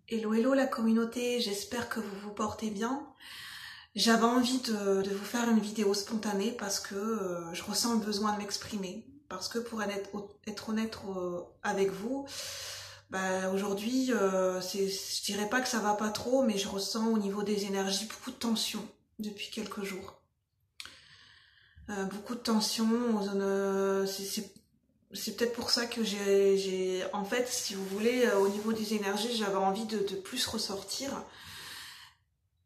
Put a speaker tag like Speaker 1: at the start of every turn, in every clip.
Speaker 1: Hello hello la communauté, j'espère que vous vous portez bien. J'avais envie de vous faire une vidéo spontanée parce que je ressens le besoin de m'exprimer. Parce que pour être honnête avec vous, aujourd'hui, je dirais pas que ça va pas trop, mais je ressens au niveau des énergies beaucoup de tension depuis quelques jours. Beaucoup de tension, c'est peut-être pour ça que en fait, si vous voulez, au niveau des énergies, j'avais envie de plus ressortir.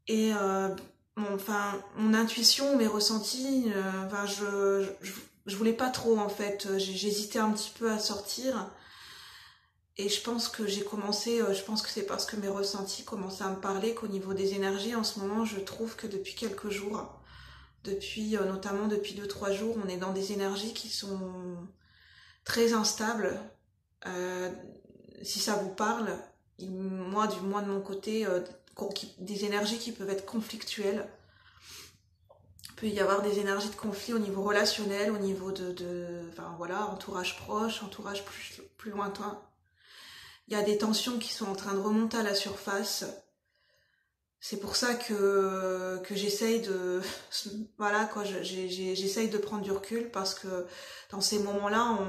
Speaker 1: Et mon intuition, mes ressentis, je voulais pas trop en fait. J'hésitais un petit peu à sortir. Et je pense que je pense que c'est parce que mes ressentis commençaient à me parler qu'au niveau des énergies, en ce moment, je trouve que depuis quelques jours, notamment depuis 2-3 jours, on est dans des énergies qui sont très instables. Euh, si ça vous parle, moi de mon côté, des énergies qui peuvent être conflictuelles. Il peut y avoir des énergies de conflit au niveau relationnel, au niveau entourage proche, entourage plus lointain. Il y a des tensions qui sont en train de remonter à la surface. C'est pour ça que j'essaye j'essaye de prendre du recul parce que dans ces moments-là,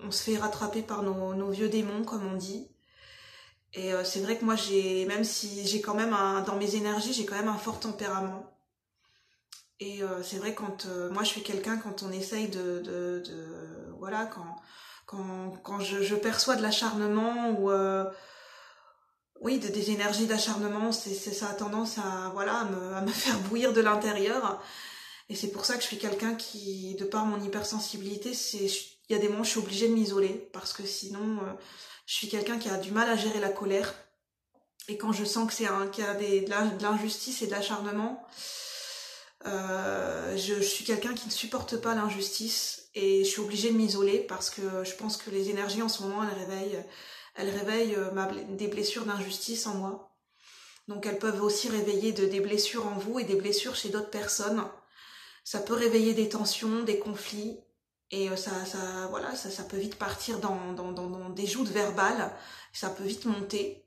Speaker 1: on se fait rattraper par nos vieux démons, comme on dit. Et c'est vrai que moi, même si j'ai quand même dans mes énergies, j'ai quand même un fort tempérament. Et c'est vrai moi je suis quelqu'un quand on essaye quand je perçois de l'acharnement ou des énergies d'acharnement, ça a tendance à me faire bouillir de l'intérieur. Et c'est pour ça que je suis quelqu'un qui, de par mon hypersensibilité, il y a des moments où je suis obligée de m'isoler parce que sinon je suis quelqu'un qui a du mal à gérer la colère. Et quand je sens qu'il y a de l'injustice et de l'acharnement, je suis quelqu'un qui ne supporte pas l'injustice et je suis obligée de m'isoler parce que je pense que les énergies en ce moment elles réveillent des blessures d'injustice en moi. Donc elles peuvent aussi réveiller des blessures en vous et des blessures chez d'autres personnes. Ça peut réveiller des tensions, des conflits et ça peut vite partir dans des joutes verbales. Ça peut vite monter.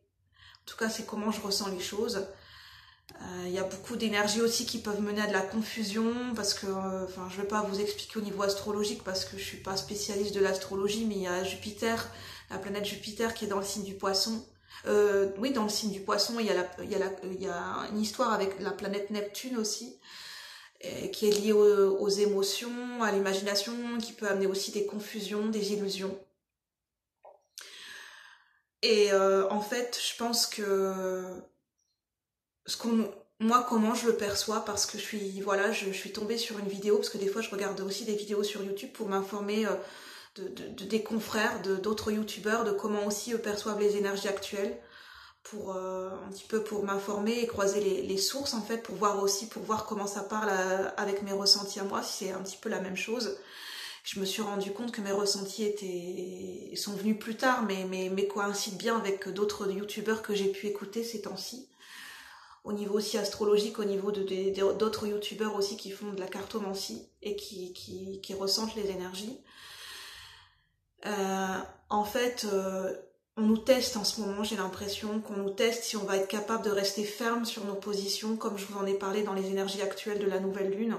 Speaker 1: En tout cas, c'est comment je ressens les choses. Il y a beaucoup d'énergies aussi qui peuvent mener à de la confusion parce que, je ne vais pas vous expliquer au niveau astrologique parce que je suis pas spécialiste de l'astrologie, mais il y a Jupiter, la planète Jupiter qui est dans le signe du Poisson. Dans le signe du Poisson, il y a une histoire avec la planète Neptune aussi, qui est liée aux émotions, à l'imagination, qui peut amener aussi des confusions, des illusions. Et en fait, je pense que moi, comment je le perçois, parce que je suis tombée sur une vidéo, parce que des fois je regarde aussi des vidéos sur YouTube pour m'informer des confrères, d'autres youtubeurs, de comment aussi eux perçoivent les énergies actuelles, pour un petit peu pour m'informer et croiser les sources en fait, pour voir comment ça parle avec mes ressentis à moi, si c'est un petit peu la même chose. Je me suis rendu compte que mes ressentis sont venus plus tard, mais coïncident bien avec d'autres youtubeurs que j'ai pu écouter ces temps-ci. Au niveau aussi astrologique, au niveau d'autres youtubeurs aussi qui font de la cartomancie et qui ressentent les énergies. En fait, on nous teste en ce moment, j'ai l'impression qu'on nous teste si on va être capable de rester ferme sur nos positions, comme je vous en ai parlé dans les énergies actuelles de la nouvelle lune.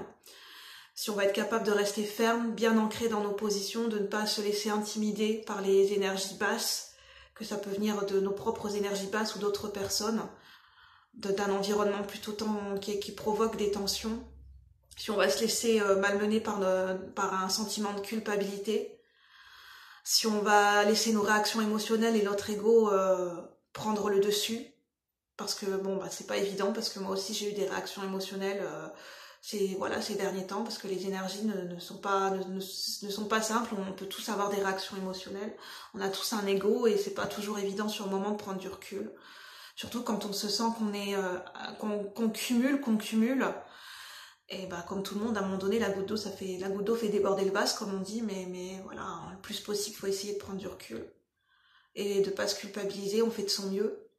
Speaker 1: Si on va être capable de rester ferme, bien ancré dans nos positions, de ne pas se laisser intimider par les énergies basses, que ça peut venir de nos propres énergies basses ou d'autres personnes, d'un environnement plutôt qui provoque des tensions, si on va se laisser malmener par un sentiment de culpabilité, si on va laisser nos réactions émotionnelles et notre ego prendre le dessus, parce que c'est pas évident, parce que moi aussi j'ai eu des réactions émotionnelles ces derniers temps, parce que les énergies ne sont pas simples, on peut tous avoir des réactions émotionnelles, on a tous un ego et c'est pas toujours évident sur le moment de prendre du recul. Surtout quand on se sent qu'on cumule. Et comme tout le monde, à un moment donné, la goutte d'eau fait déborder le vase, comme on dit, mais voilà, le plus possible, il faut essayer de prendre du recul. Et de pas se culpabiliser, on fait de son mieux.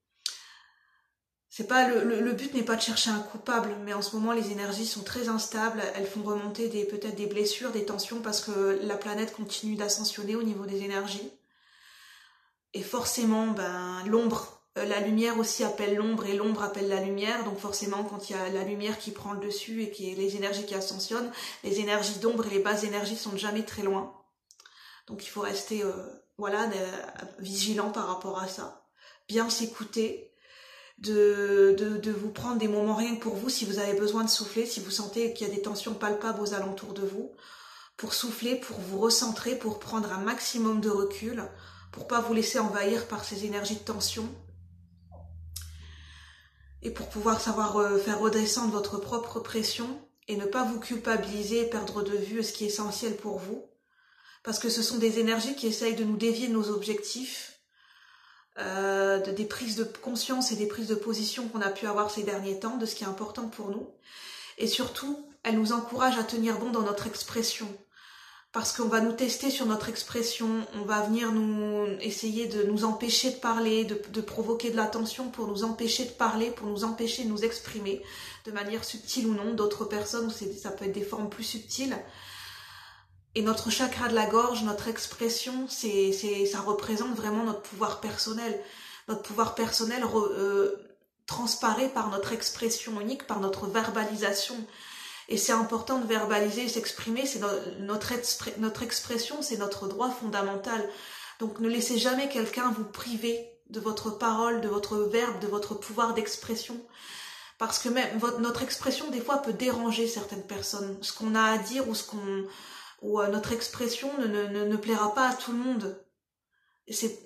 Speaker 1: C'est pas le but n'est pas de chercher un coupable, mais en ce moment les énergies sont très instables, elles font remonter peut-être des blessures, des tensions, parce que la planète continue d'ascensionner au niveau des énergies. Et forcément, l'ombre La lumière aussi appelle l'ombre et l'ombre appelle la lumière. Donc forcément, quand il y a la lumière qui prend le dessus et qui est les énergies qui ascensionnent, les énergies d'ombre et les basses énergies sont jamais très loin. Donc il faut rester voilà, vigilant par rapport à ça. Bien s'écouter, de vous prendre des moments rien que pour vous si vous avez besoin de souffler, si vous sentez qu'il y a des tensions palpables aux alentours de vous, pour souffler, pour vous recentrer, pour prendre un maximum de recul, pour pas vous laisser envahir par ces énergies de tension et pour pouvoir savoir faire redescendre votre propre pression et ne pas vous culpabiliser et perdre de vue ce qui est essentiel pour vous. Parce que ce sont des énergies qui essayent de nous dévier de nos objectifs, des prises de conscience et des prises de position qu'on a pu avoir ces derniers temps, de ce qui est important pour nous. Et surtout, elles nous encouragent à tenir bon dans notre expression. Parce qu'on va nous tester sur notre expression, on va venir nous essayer de nous empêcher de parler, de provoquer de la tension pour nous empêcher de parler, pour nous empêcher de nous exprimer de manière subtile ou non. D'autres personnes, ça peut être des formes plus subtiles. Et notre chakra de la gorge, notre expression, ça représente vraiment notre pouvoir personnel. Notre pouvoir personnel transparaît par notre expression unique, par notre verbalisation. Et c'est important de verbaliser et s'exprimer, c'est notre expression, c'est notre droit fondamental. Donc ne laissez jamais quelqu'un vous priver de votre parole, de votre verbe, de votre pouvoir d'expression. Parce que même notre expression, des fois, peut déranger certaines personnes. Ce qu'on a à dire ou notre expression ne plaira pas à tout le monde.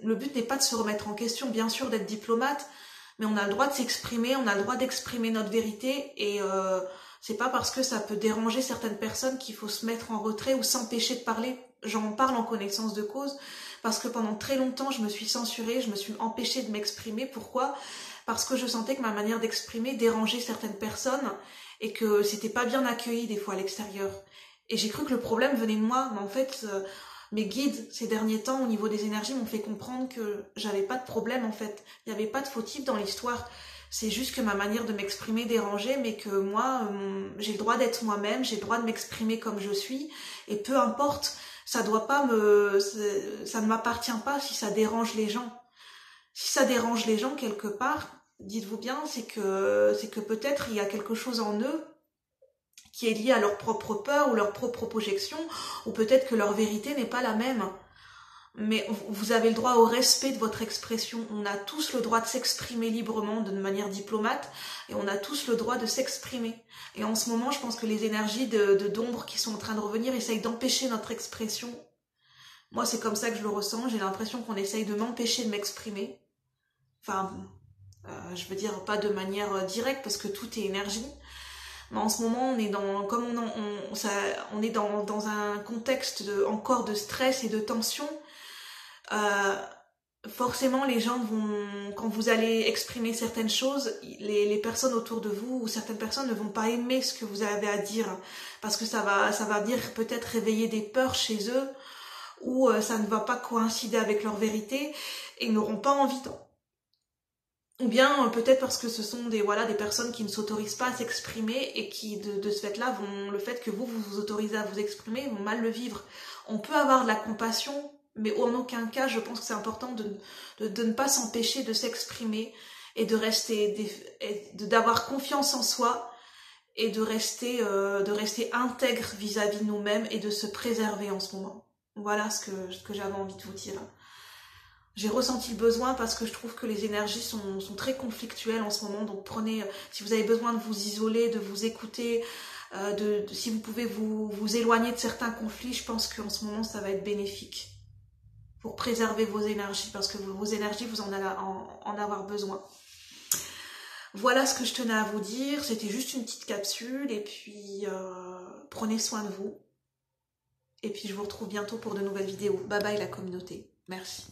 Speaker 1: Le but n'est pas de se remettre en question, bien sûr, d'être diplomate, mais on a le droit de s'exprimer, on a le droit d'exprimer notre vérité et c'est pas parce que ça peut déranger certaines personnes qu'il faut se mettre en retrait ou s'empêcher de parler. J'en parle en connaissance de cause parce que pendant très longtemps, je me suis censurée, je me suis empêchée de m'exprimer. Pourquoi ? Parce que je sentais que ma manière d'exprimer dérangeait certaines personnes et que c'était pas bien accueilli des fois à l'extérieur. Et j'ai cru que le problème venait de moi, mais en fait, mes guides ces derniers temps au niveau des énergies m'ont fait comprendre que j'avais pas de problème en fait. Il n'y avait pas de fautif dans l'histoire. C'est juste que ma manière de m'exprimer dérangeait, mais que moi, j'ai le droit d'être moi-même, j'ai le droit de m'exprimer comme je suis, et peu importe, ça ne m'appartient pas si ça dérange les gens. Si ça dérange les gens quelque part, dites-vous bien, c'est que peut-être il y a quelque chose en eux qui est lié à leur propre peur ou leur propre projection, ou peut-être que leur vérité n'est pas la même. Mais vous avez le droit au respect de votre expression. On a tous le droit de s'exprimer librement de manière diplomate et on a tous le droit de s'exprimer. Et en ce moment, je pense que les énergies d'ombre qui sont en train de revenir essayent d'empêcher notre expression. Moi, c'est comme ça que je le ressens. J'ai l'impression qu'on essaye de m'empêcher de m'exprimer. Enfin, je veux dire pas de manière directe parce que tout est énergie. Mais en ce moment, on est dans un contexte encore de stress et de tension. Forcément les gens quand vous allez exprimer certaines choses, les personnes autour de vous ou certaines personnes ne vont pas aimer ce que vous avez à dire parce que ça va dire peut-être réveiller des peurs chez eux ou ça ne va pas coïncider avec leur vérité et ils n'auront pas envie ou bien peut-être parce que ce sont des personnes qui ne s'autorisent pas à s'exprimer et qui de ce fait-là le fait que vous autorisez à vous exprimer vont mal le vivre. On peut avoir de la compassion, mais en aucun cas, je pense que c'est important de ne pas s'empêcher de s'exprimer et d'avoir confiance en soi et de rester intègre vis-à-vis de nous-mêmes et de se préserver en ce moment. Voilà ce que j'avais envie de vous dire. J'ai ressenti le besoin parce que je trouve que les énergies sont très conflictuelles en ce moment. Donc si vous avez besoin de vous isoler, de vous écouter, si vous pouvez vous éloigner de certains conflits, je pense qu'en ce moment, ça va être bénéfique pour préserver vos énergies, parce que vos énergies, vous en avoir besoin. Voilà ce que je tenais à vous dire. C'était juste une petite capsule, et puis prenez soin de vous. Et puis je vous retrouve bientôt pour de nouvelles vidéos. Bye bye la communauté. Merci.